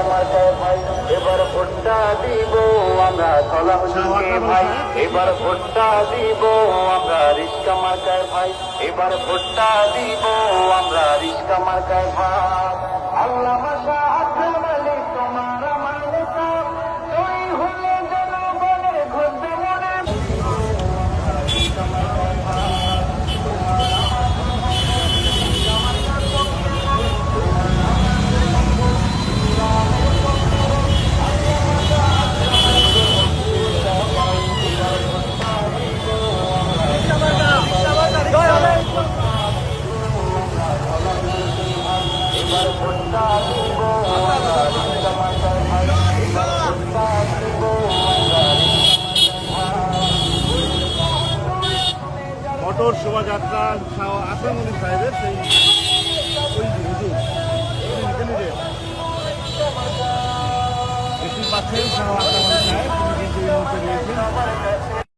মার্কায় ভাই এবার ভোটটা দিব আমরা সালাম যুগে ভাই এবার ভোটটা দিব আমরা রিস্কা মার্কায় ভাই এবার ভোটটা দিব আমরা রিস্কা মার্কায় ভাই আল্লাহ মাশা আল্লাহ তোমার আমার নেতা তুই হলে জনগণের ঘুরবে মনে মোটর শোভাযাত্রা আসামুদ্দিন সাহেবের সেই ওই হুজুর দেখতে পাচ্ছেন আসামুদ্দিন সাহেব